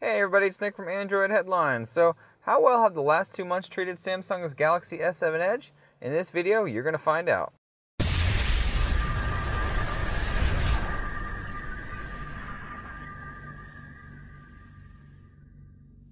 Hey everybody, it's Nick from Android Headlines. So, how well have the last 2 months treated Samsung's Galaxy S7 Edge? In this video, you're going to find out.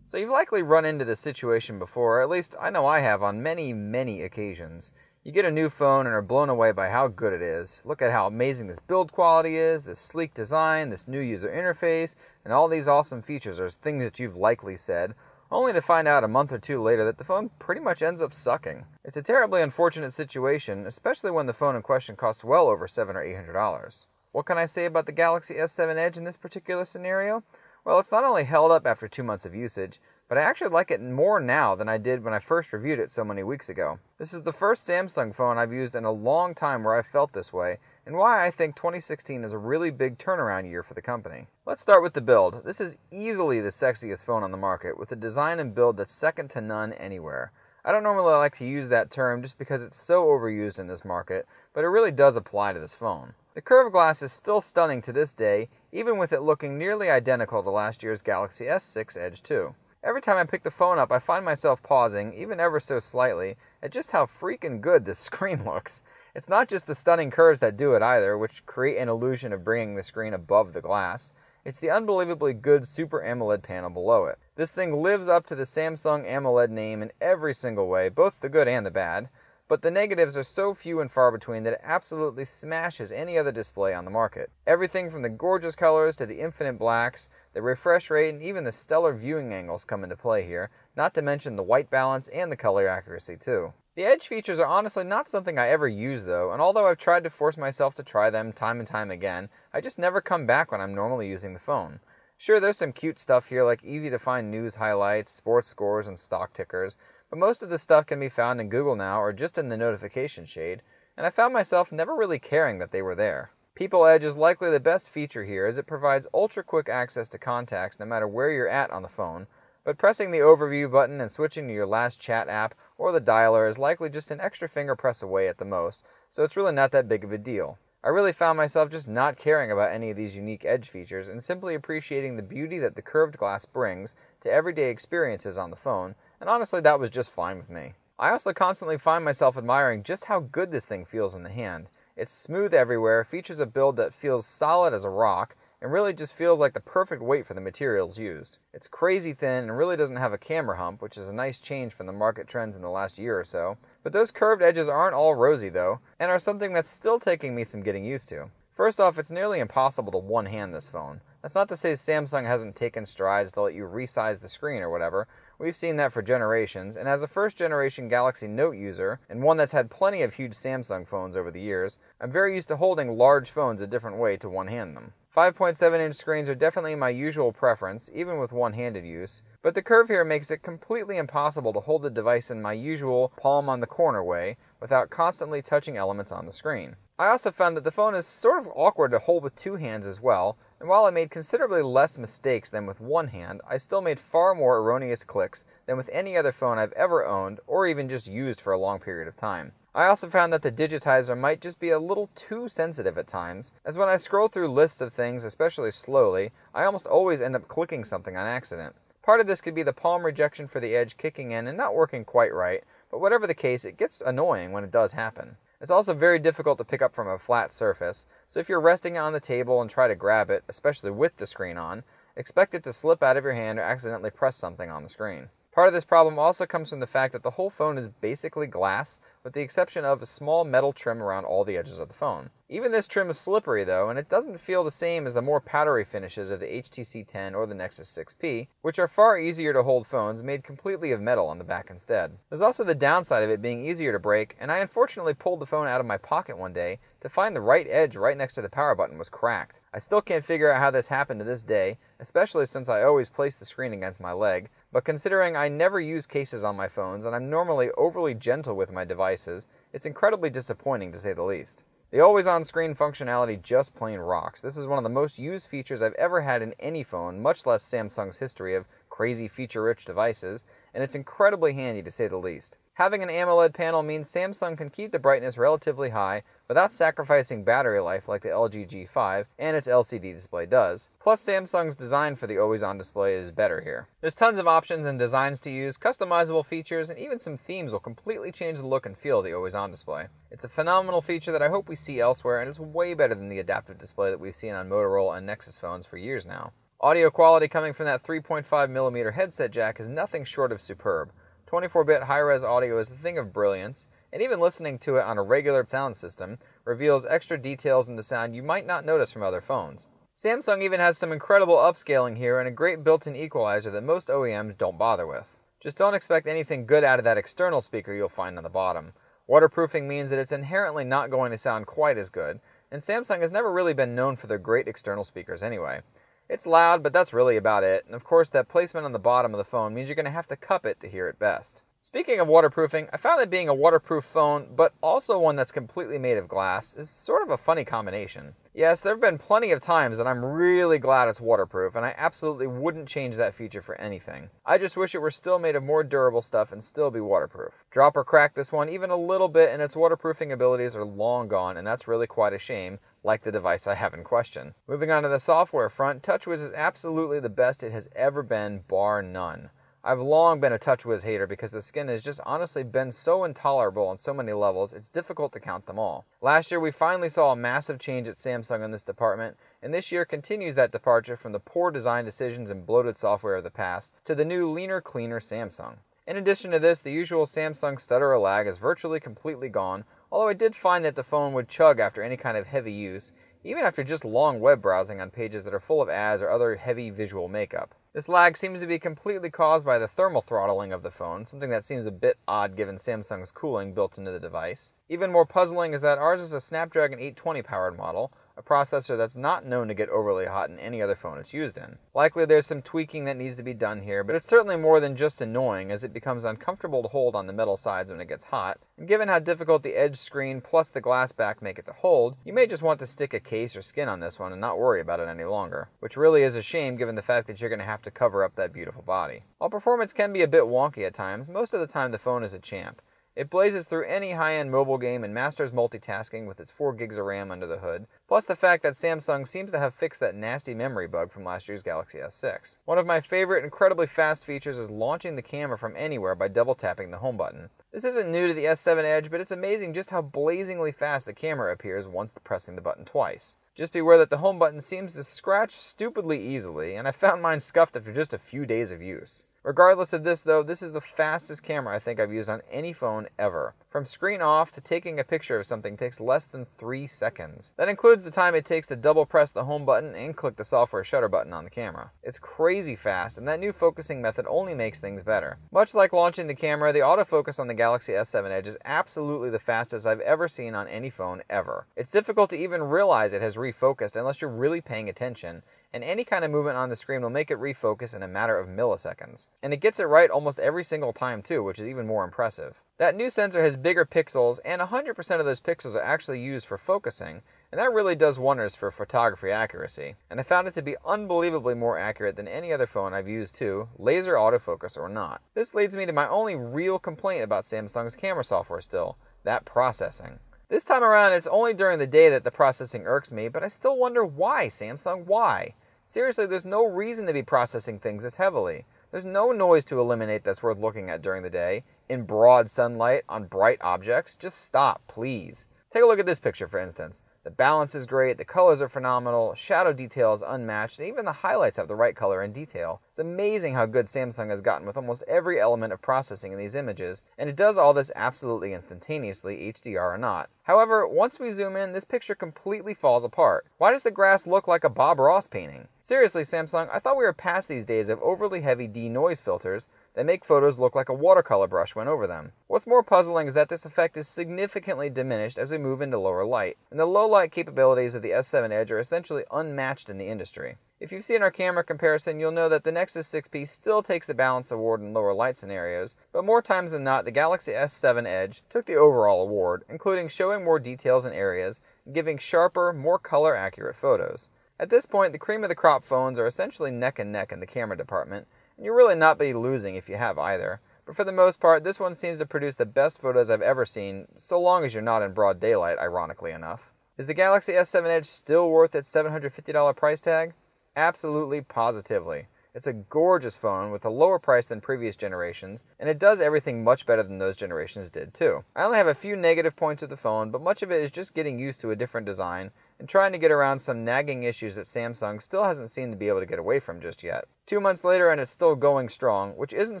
So you've likely run into this situation before, or at least I know I have on many occasions. You get a new phone and are blown away by how good it is. Look at how amazing this build quality is, this sleek design, this new user interface, and all these awesome features are things that you've likely said, only to find out a month or two later that the phone pretty much ends up sucking. It's a terribly unfortunate situation, especially when the phone in question costs well over $700 or $800. What can I say about the Galaxy S7 Edge in this particular scenario? Well, it's not only held up after 2 months of usage, but I actually like it more now than I did when I first reviewed it so many weeks ago. This is the first Samsung phone I've used in a long time where I've felt this way, and why I think 2016 is a really big turnaround year for the company. Let's start with the build. This is easily the sexiest phone on the market, with a design and build that's second to none anywhere. I don't normally like to use that term just because it's so overused in this market, but it really does apply to this phone. The curved glass is still stunning to this day, even with it looking nearly identical to last year's Galaxy S6 Edge 2. Every time I pick the phone up, I find myself pausing, even ever so slightly, at just how freaking good this screen looks. It's not just the stunning curves that do it either, which create an illusion of bringing the screen above the glass. It's the unbelievably good Super AMOLED panel below it. This thing lives up to the Samsung AMOLED name in every single way, both the good and the bad. But the negatives are so few and far between that it absolutely smashes any other display on the market. Everything from the gorgeous colors to the infinite blacks, the refresh rate, and even the stellar viewing angles come into play here, not to mention the white balance and the color accuracy too. The Edge features are honestly not something I ever use though, and although I've tried to force myself to try them time and time again, I just never come back when I'm normally using the phone. Sure, there's some cute stuff here like easy to find news highlights, sports scores, and stock tickers, but most of the stuff can be found in Google Now or just in the notification shade, and I found myself never really caring that they were there. People Edge is likely the best feature here as it provides ultra-quick access to contacts no matter where you're at on the phone, but pressing the overview button and switching to your last chat app or the dialer is likely just an extra finger press away at the most, so it's really not that big of a deal. I really found myself just not caring about any of these unique Edge features and simply appreciating the beauty that the curved glass brings to everyday experiences on the phone, and honestly that was just fine with me. I also constantly find myself admiring just how good this thing feels in the hand. It's smooth everywhere, features a build that feels solid as a rock, and really just feels like the perfect weight for the materials used. It's crazy thin and really doesn't have a camera hump, which is a nice change from the market trends in the last year or so. But those curved edges aren't all rosy though, and are something that's still taking me some getting used to. First off, it's nearly impossible to one-hand this phone. That's not to say Samsung hasn't taken strides to let you resize the screen or whatever. We've seen that for generations, and as a first-generation Galaxy Note user, and one that's had plenty of huge Samsung phones over the years, I'm very used to holding large phones a different way to one-hand them. 5.7-inch screens are definitely my usual preference, even with one-handed use, but the curve here makes it completely impossible to hold the device in my usual palm-on-the-corner way without constantly touching elements on the screen. I also found that the phone is sort of awkward to hold with two hands as well, and while I made considerably less mistakes than with one hand, I still made far more erroneous clicks than with any other phone I've ever owned or even just used for a long period of time. I also found that the digitizer might just be a little too sensitive at times, as when I scroll through lists of things, especially slowly, I almost always end up clicking something on accident. Part of this could be the palm rejection for the Edge kicking in and not working quite right, but whatever the case, it gets annoying when it does happen. It's also very difficult to pick up from a flat surface, so if you're resting it on the table and try to grab it, especially with the screen on, expect it to slip out of your hand or accidentally press something on the screen. Part of this problem also comes from the fact that the whole phone is basically glass, with the exception of a small metal trim around all the edges of the phone. Even this trim is slippery though, and it doesn't feel the same as the more powdery finishes of the HTC 10 or the Nexus 6P, which are far easier to hold phones made completely of metal on the back instead. There's also the downside of it being easier to break, and I unfortunately pulled the phone out of my pocket one day to find the right edge right next to the power button was cracked. I still can't figure out how this happened to this day, especially since I always place the screen against my leg, but considering I never use cases on my phones and I'm normally overly gentle with my devices, it's incredibly disappointing to say the least. The always-on screen functionality just plain rocks. This is one of the most used features I've ever had in any phone, much less Samsung's history of crazy feature-rich devices, and it's incredibly handy to say the least. Having an AMOLED panel means Samsung can keep the brightness relatively high without sacrificing battery life like the LG G5 and its LCD display does. Plus, Samsung's design for the always-on display is better here. There's tons of options and designs to use, customizable features, and even some themes will completely change the look and feel of the always-on display. It's a phenomenal feature that I hope we see elsewhere, and it's way better than the adaptive display that we've seen on Motorola and Nexus phones for years now. Audio quality coming from that 3.5mm headset jack is nothing short of superb. 24-bit high-res audio is a thing of brilliance, and even listening to it on a regular sound system reveals extra details in the sound you might not notice from other phones. Samsung even has some incredible upscaling here and a great built-in equalizer that most OEMs don't bother with. Just don't expect anything good out of that external speaker you'll find on the bottom. Waterproofing means that it's inherently not going to sound quite as good, and Samsung has never really been known for their great external speakers anyway. It's loud, but that's really about it, and of course that placement on the bottom of the phone means you're going to have to cup it to hear it best. Speaking of waterproofing, I found that being a waterproof phone, but also one that's completely made of glass, is sort of a funny combination. Yes, there have been plenty of times that I'm really glad it's waterproof, and I absolutely wouldn't change that feature for anything. I just wish it were still made of more durable stuff and still be waterproof. Drop or crack this one even a little bit and its waterproofing abilities are long gone, and that's really quite a shame, like the device I have in question. Moving on to the software front, TouchWiz is absolutely the best it has ever been, bar none. I've long been a TouchWiz hater because the skin has just honestly been so intolerable on so many levels, it's difficult to count them all. Last year we finally saw a massive change at Samsung in this department, and this year continues that departure from the poor design decisions and bloated software of the past to the new leaner, cleaner Samsung. In addition to this, the usual Samsung stutter or lag is virtually completely gone, although I did find that the phone would chug after any kind of heavy use, even after just long web browsing on pages that are full of ads or other heavy visual makeup. This lag seems to be completely caused by the thermal throttling of the phone, something that seems a bit odd given Samsung's cooling built into the device. Even more puzzling is that ours is a Snapdragon 820 powered model, a processor that's not known to get overly hot in any other phone it's used in. Likely there's some tweaking that needs to be done here, but it's certainly more than just annoying as it becomes uncomfortable to hold on the metal sides when it gets hot, and given how difficult the edge screen plus the glass back make it to hold, you may just want to stick a case or skin on this one and not worry about it any longer, which really is a shame given the fact that you're going to have to cover up that beautiful body. While performance can be a bit wonky at times, most of the time the phone is a champ. It blazes through any high-end mobile game and masters multitasking with its 4 gigs of RAM under the hood, plus the fact that Samsung seems to have fixed that nasty memory bug from last year's Galaxy S6. One of my favorite incredibly fast features is launching the camera from anywhere by double-tapping the home button. This isn't new to the S7 Edge, but it's amazing just how blazingly fast the camera appears once pressing the button twice. Just beware that the home button seems to scratch stupidly easily, and I found mine scuffed after just a few days of use. Regardless of this though, this is the fastest camera I think I've used on any phone ever. From screen off to taking a picture of something takes less than 3 seconds. That includes the time it takes to double press the home button and click the software shutter button on the camera. It's crazy fast, and that new focusing method only makes things better. Much like launching the camera, the autofocus on the Galaxy S7 Edge is absolutely the fastest I've ever seen on any phone ever. It's difficult to even realize it has refocused unless you're really paying attention, and any kind of movement on the screen will make it refocus in a matter of milliseconds. And it gets it right almost every single time too, which is even more impressive. That new sensor has bigger pixels, and 100% of those pixels are actually used for focusing, and that really does wonders for photography accuracy. And I found it to be unbelievably more accurate than any other phone I've used too, laser autofocus or not. This leads me to my only real complaint about Samsung's camera software still, that processing. This time around, it's only during the day that the processing irks me, but I still wonder why, Samsung, why? Seriously, there's no reason to be processing things this heavily. There's no noise to eliminate that's worth looking at during the day, in broad sunlight, on bright objects. Just stop, please. Take a look at this picture, for instance. The balance is great, the colors are phenomenal, shadow detail is unmatched, and even the highlights have the right color and detail. It's amazing how good Samsung has gotten with almost every element of processing in these images, and it does all this absolutely instantaneously, HDR or not. However, once we zoom in, this picture completely falls apart. Why does the grass look like a Bob Ross painting? Seriously, Samsung, I thought we were past these days of overly heavy denoise filters that make photos look like a watercolor brush went over them. What's more puzzling is that this effect is significantly diminished as we move into lower light, and the low light capabilities of the S7 Edge are essentially unmatched in the industry. If you've seen our camera comparison, you'll know that the Nexus 6P still takes the balance award in lower light scenarios, but more times than not, the Galaxy S7 Edge took the overall award, including showing more details in areas and giving sharper, more color-accurate photos. At this point, the cream of the crop phones are essentially neck and neck in the camera department, and you'll really not be losing if you have either. but for the most part, this one seems to produce the best photos I've ever seen, so long as you're not in broad daylight, ironically enough. Is the Galaxy S7 Edge still worth its $750 price tag? Absolutely, positively. It's a gorgeous phone with a lower price than previous generations, and it does everything much better than those generations did too. I only have a few negative points with the phone, but much of it is just getting used to a different design and trying to get around some nagging issues that Samsung still hasn't seemed to be able to get away from just yet. 2 months later and it's still going strong, which isn't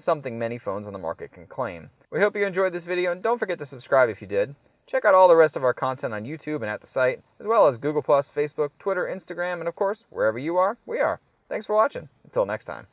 something many phones on the market can claim. We hope you enjoyed this video, and don't forget to subscribe if you did. Check out all the rest of our content on YouTube and at the site, as well as Google+, Facebook, Twitter, Instagram, and of course, wherever you are, we are. Thanks for watching. Until next time.